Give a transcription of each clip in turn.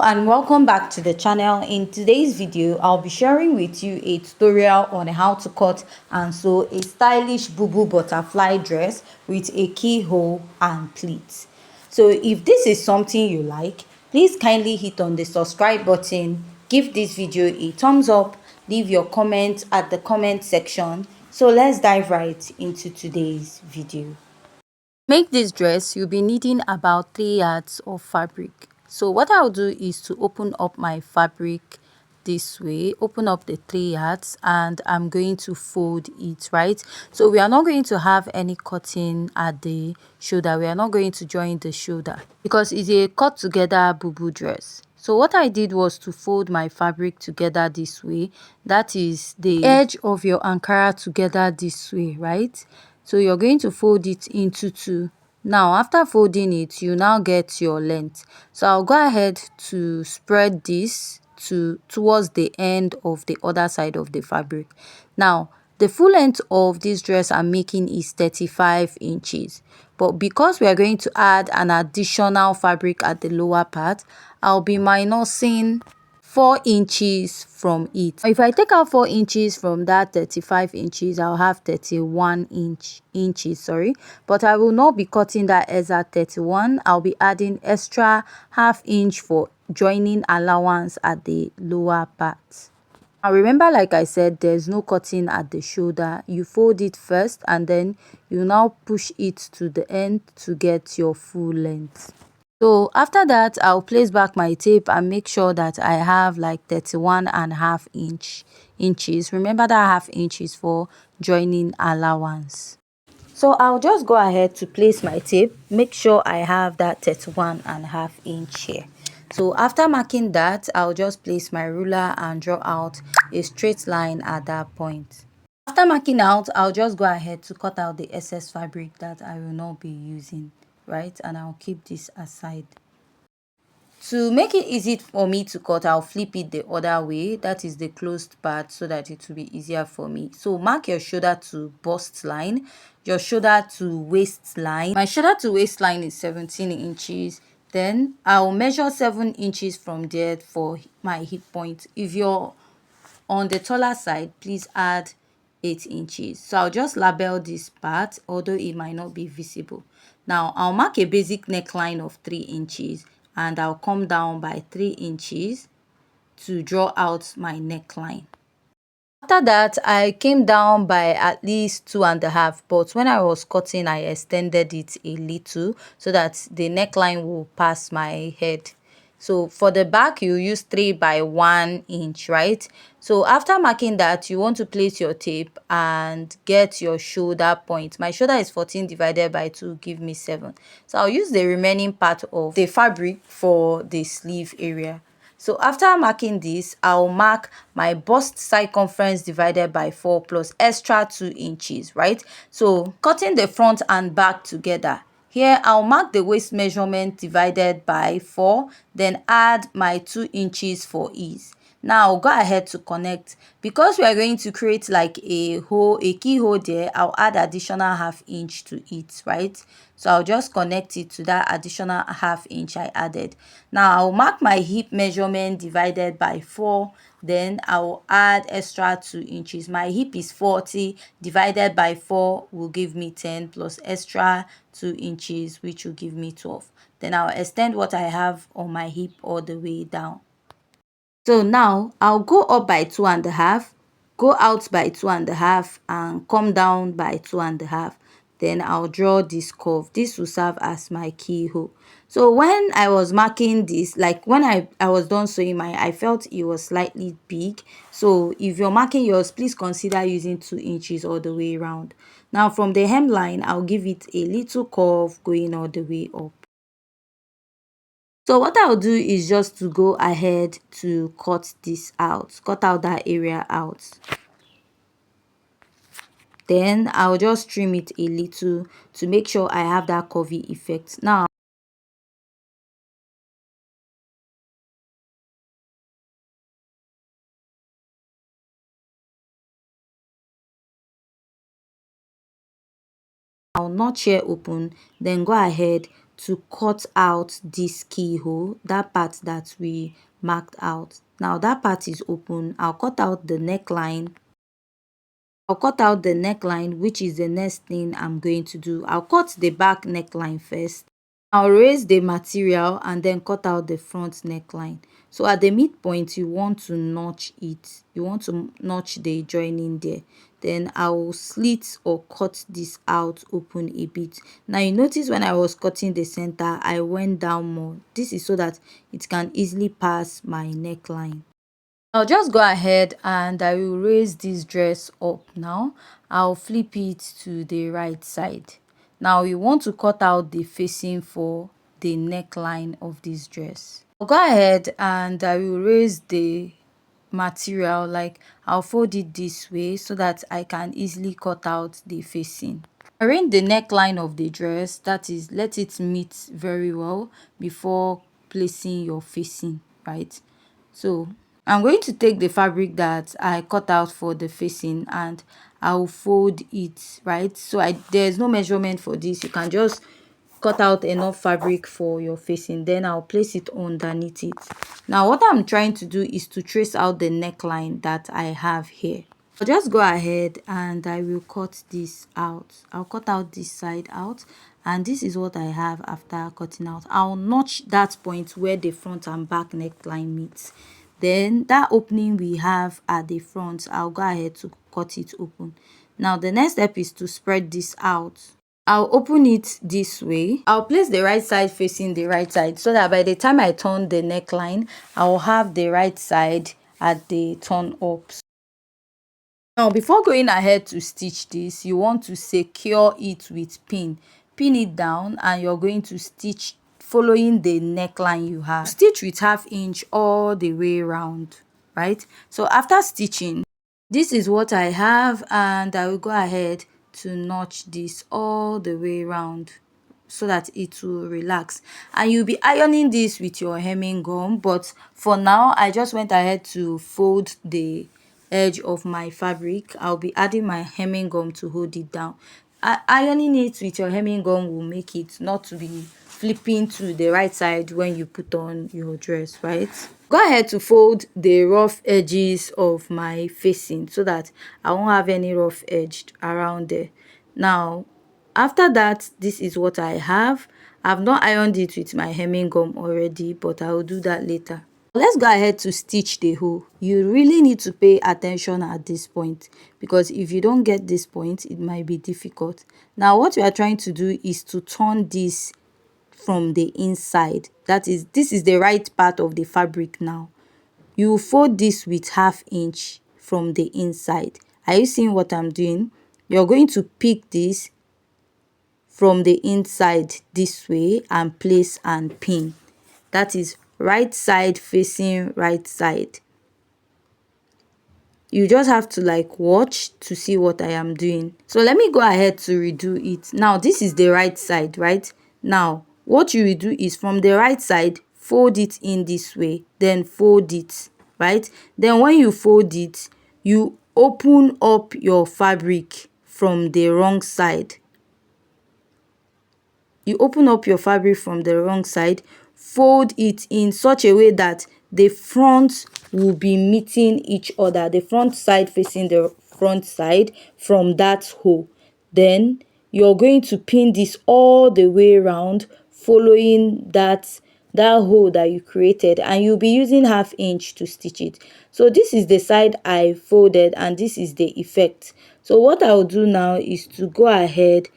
And welcome back to the channel. In today's video, I'll be sharing with you a tutorial on how to cut and sew a stylish Bubu butterfly dress with a keyhole and pleats. So if this is something you like, please kindly hit on the subscribe button, give this video a thumbs up, leave your comments at the comment section. So let's dive right into today's video. Make this dress, you'll be needing about 3 yards of fabric. So what I'll do is to open up my fabric this way, open up the 3 yards, and I'm going to fold it, right? So we are not going to have any cutting at the shoulder. We are not going to join the shoulder because it's a cut together Bubu dress. So what I did was to fold my fabric together this way. That is the edge of your Ankara together this way, right? So you're going to fold it into two. Now after folding it, you now get your length. So I'll go ahead to spread this towards the end of the other side of the fabric. Now the full length of this dress I'm making is 35 inches. But because we are going to add an additional fabric at the lower part, I'll be minusing 4 inches from it. If I take out 4 inches from that 35 inches, I'll have 31 inches, but I will not be cutting that exact 31. I'll be adding extra ½ inch for joining allowance at the lower part. Now remember, like I said, there's no cutting at the shoulder. You fold it first and then you now push it to the end to get your full length. So after that, I'll place back my tape and make sure that I have like 31.5 inches. Remember that ½ inch is for joining allowance. So I'll just go ahead to place my tape, make sure I have that 31.5 inch here. So after marking that, I'll just place my ruler and draw out a straight line at that point. After marking out, I'll just go ahead to cut out the excess fabric that I will not be using, right? And I'll keep this aside. To make it easy for me to cut, I'll flip it the other way. That is the closed part, so that it will be easier for me. So mark your shoulder to bust line, your shoulder to waist line. My shoulder to waist line is 17 inches. Then I'll measure 7 inches from there for my hip point. If you're on the taller side, please add 8 inches. So I'll just label this part, although it might not be visible. Now I'll mark a basic neckline of 3 inches and I'll come down by 3 inches to draw out my neckline. After that, I came down by at least 2.5, but when I was cutting, I extended it a little so that the neckline will pass my head. So for the back, you use 3 by 1 inch, right? So after marking that, you want to place your tape and get your shoulder point. My shoulder is 14 divided by 2, give me 7. So I'll use the remaining part of the fabric for the sleeve area. So after marking this, I'll mark my bust circumference divided by 4 plus extra 2 inches, right? So cutting the front and back together. Here, I'll mark the waist measurement divided by 4, then add my 2 inches for ease. Now I'll go ahead to connect. Because we are going to create like a keyhole there, I'll add additional ½ inch to it, right? So I'll just connect it to that additional ½ inch I added. Now I'll mark my hip measurement divided by 4, then I'll add extra 2 inches. My hip is 40 divided by 4 will give me 10 plus extra 2 inches, which will give me 12. Then I'll extend what I have on my hip all the way down. So now I'll go up by 2.5, go out by 2.5, and come down by 2.5. Then I'll draw this curve. This will serve as my keyhole. So when I was marking this, like when I was done sewing mine, I felt it was slightly big. So if you're marking yours, please consider using 2 inches all the way around. Now from the hemline, I'll give it a little curve going all the way up. So what I'll do is just to go ahead to cut this out, cut out that area out. Then I'll just trim it a little to make sure I have that curvy effect. Now I'll notch here open, then go ahead to cut out this keyhole, that part that we marked out. Now that part is open. I'll cut out the neckline. Which is the next thing I'm going to do. I'll cut the back neckline first. I'll raise the material and then cut out the front neckline. So at the midpoint, you want to notch it. You want to notch the joining there. Then I will slit or cut this out open a bit. Now you notice when I was cutting the center, I went down more. This is so that it can easily pass my neckline. I'll just go ahead and I will raise this dress up now. I'll flip it to the right side. Now we want to cut out the facing for the neckline of this dress. I'll go ahead and I will raise the material, like I'll fold it this way so that I can easily cut out the facing. Arrange the neckline of the dress, that is, let it meet very well before placing your facing, right? So I'm going to take the fabric that I cut out for the facing and I'll fold it, right? So there's no measurement for this. You can just cut out enough fabric for your facing, then I'll place it underneath it. Now what I'm trying to do is to trace out the neckline that I have here. I'll just go ahead and I will cut this out. I'll cut out this side out, and this is what I have after cutting out. I'll notch that point where the front and back neckline meets. Then that opening we have at the front, I'll go ahead to cut it open. Now the next step is to spread this out. I'll open it this way. I'll place the right side facing the right side so that by the time I turn the neckline, I'll have the right side at the turn up. Now before going ahead to stitch this, you want to secure it with pin. Pin it down and you're going to stitch following the neckline you have. Stitch with 1/2 inch all the way around, right? So after stitching, this is what I have, and I will go ahead to notch this all the way around so that it will relax. And you'll be ironing this with your hemming gum, but for now I just went ahead to fold the edge of my fabric. I'll be adding my hemming gum to hold it down. Ironing it with your hemming gum will make it not to be flipping to the right side when you put on your dress, right? Go ahead to fold the rough edges of my facing so that I won't have any rough edge around there. Now after that, this is what I have. I've not ironed it with my hemming gum already, but I will do that later. Let's go ahead to stitch the hole. You really need to pay attention at this point, because if you don't get this point, it might be difficult. Now what we are trying to do is to turn this from the inside. That is, this is the right part of the fabric. Now you fold this with 1/2 inch from the inside. Are you seeing what I'm doing? You're going to pick this from the inside this way and place and pin. That is right side facing right side. You just have to like watch to see what I am doing. So let me go ahead to redo it. Now this is the right side, right? Now what you will do is from the right side, fold it in this way, then fold it, right? Then when you fold it, you open up your fabric from the wrong side. You open up your fabric from the wrong side, fold it in such a way that the front will be meeting each other, the front side facing the front side from that hole. Then you're going to pin this all the way around following that hole that you created, and you'll be using 1/2 inch to stitch it. So this is the side I folded and this is the effect. So what I'll do now is to go ahead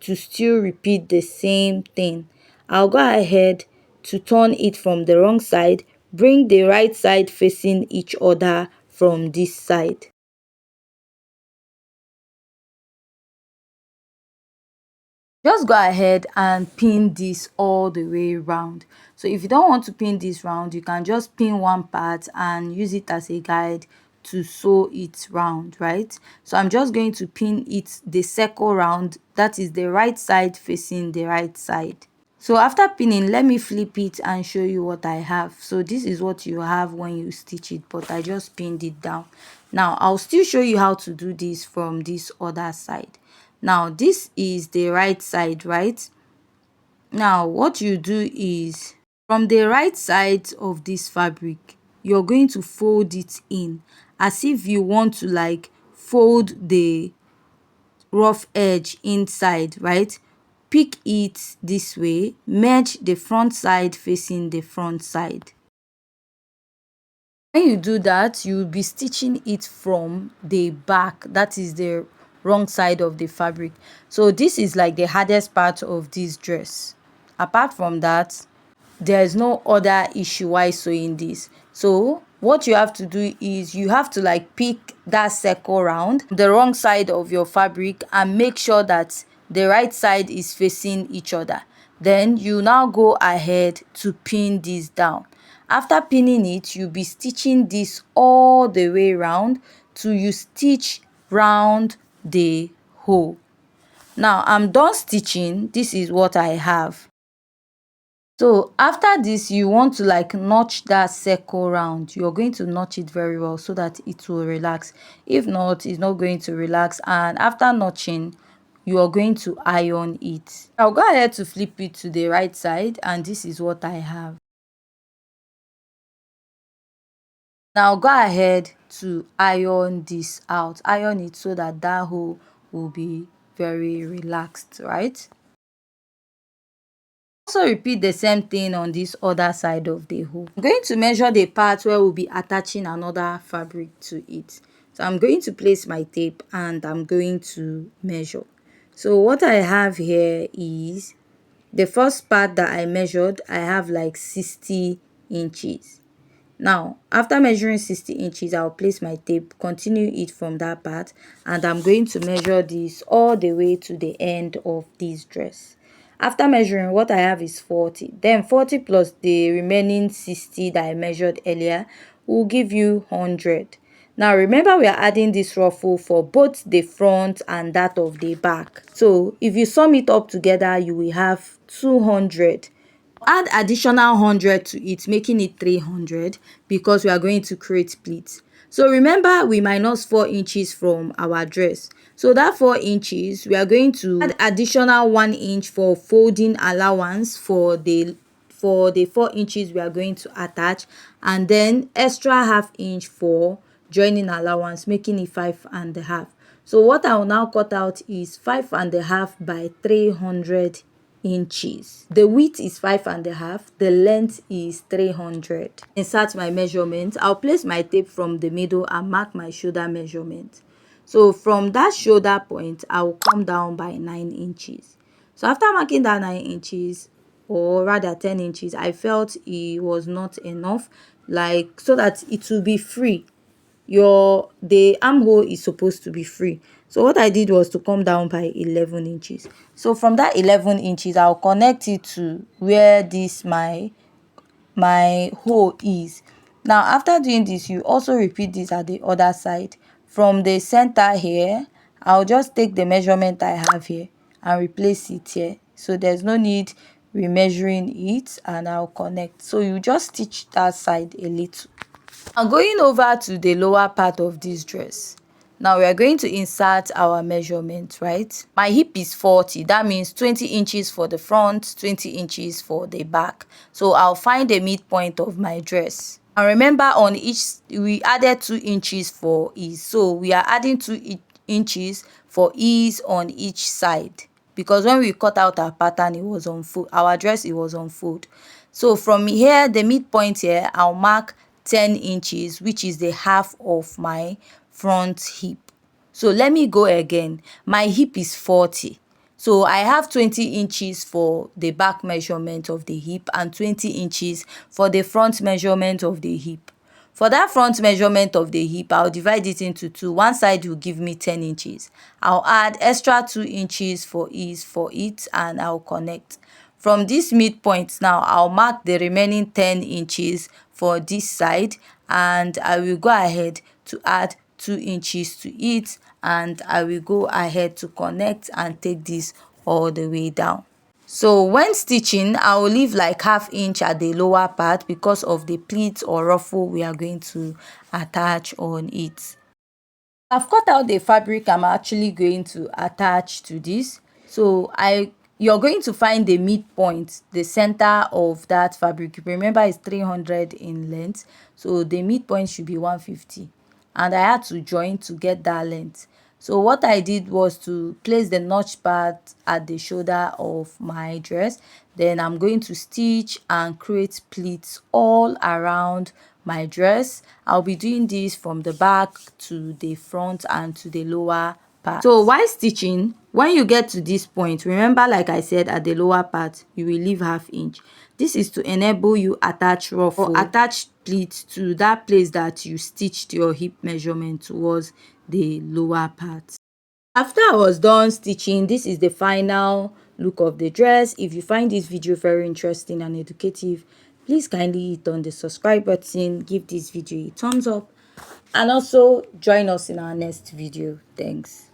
to still repeat the same thing. I'll go ahead to turn it from the wrong side, bring the right side facing each other from this side. Just go ahead and pin this all the way around. So if you don't want to pin this round, you can just pin one part and use it as a guide to sew it round, right? So I'm just going to pin it the circle round, that is the right side facing the right side. So after pinning, let me flip it and show you what I have. So this is what you have when you stitch it, but I just pinned it down. Now I'll still show you how to do this from this other side. Now this is the right side, right? Now what you do is, from the right side of this fabric, you're going to fold it in as if you want to like fold the rough edge inside, right? Pick it this way, merge the front side facing the front side. When you do that, you will be stitching it from the back, that is the wrong side of the fabric. So this is like the hardest part of this dress. Apart from that, there is no other issue while sewing this. So what you have to do is you have to like pick that circle round the wrong side of your fabric and make sure that the right side is facing each other. Then you now go ahead to pin this down. After pinning it, you'll be stitching this all the way round till you stitch round the hole. Now I'm done stitching. This is what I have. So after this, you want to like notch that circle round. You're going to notch it very well so that it will relax. If not, it's not going to relax. And after notching, you are going to iron it. I'll go ahead to flip it to the right side, and this is what I have. Now go ahead to iron this out. Iron it so that that hole will be very relaxed, right? Also repeat the same thing on this other side of the hole. I'm going to measure the part where we'll be attaching another fabric to it. So I'm going to place my tape and I'm going to measure. So what I have here is the first part that I measured. I have like 60 inches. Now, after measuring 60 inches, I'll place my tape, continue it from that part, and I'm going to measure this all the way to the end of this dress. After measuring, what I have is 40. Then 40 plus the remaining 60 that I measured earlier will give you 100. Now remember, we are adding this ruffle for both the front and that of the back. So if you sum it up together, you will have 200. Add additional 100 to it, making it 300, because we are going to create pleats. So remember, we minus 4 inches from our dress. So that 4 inches, we are going to add additional 1 inch for folding allowance for the 4 inches we are going to attach, and then extra half inch for joining allowance, making it 5.5. So what I will now cut out is 5.5 by 300 inches. The width is 5.5, the length is 300. Insert my measurement. I'll place my tape from the middle and mark my shoulder measurement. So from that shoulder point, I will come down by 9 inches. So after marking that 9 inches, or rather 10 inches, I felt it was not enough, like so that it will be free. The armhole is supposed to be free. So what I did was to come down by 11 inches. So from that 11 inches, I'll connect it to where this my hole is. Now after doing this, you also repeat this at the other side. From the center here, I'll just take the measurement I have here and replace it here. So there's no need remeasuring it, and I'll connect. So you just stitch that side a little. Now going over to the lower part of this dress. Now we are going to insert our measurement, right? My hip is 40. That means 20 inches for the front, 20 inches for the back. So I'll find the midpoint of my dress. And remember, on each, we added 2 inches for ease. So we are adding 2 inches for ease on each side. Because when we cut out our pattern, it was on fold. Our dress, it was on fold. So from here, the midpoint here, I'll mark 10 inches, which is the half of my front hip. So let me go again. My hip is 40. So I have 20 inches for the back measurement of the hip and 20 inches for the front measurement of the hip. For that front measurement of the hip, I'll divide it into two. One side will give me 10 inches. I'll add extra 2 inches for ease for it, and I'll connect. From this midpoint now, I'll mark the remaining 10 inches for this side, and I will go ahead to add 2 inches to it, and I will go ahead to connect and take this all the way down. So when stitching, I will leave like half inch at the lower part because of the pleats or ruffle we are going to attach on it. I've cut out the fabric I'm actually going to attach to this. So I you're going to find the midpoint, the center of that fabric. Remember, it's 300 in length, so the midpoint should be 150, and I had to join to get that length. So what I did was to place the notch part at the shoulder of my dress. Then I'm going to stitch and create pleats all around my dress. I'll be doing this from the back to the front and to the lower part. So while stitching, when you get to this point, remember, like I said, at the lower part you will leave ½ inch. This is to enable you attach ruffle or attach pleats to that place that you stitched your hip measurement towards the lower part. After I was done stitching, this is the final look of the dress. If you find this video very interesting and educative, please kindly hit on the subscribe button, give this video a thumbs up, and also join us in our next video. Thanks.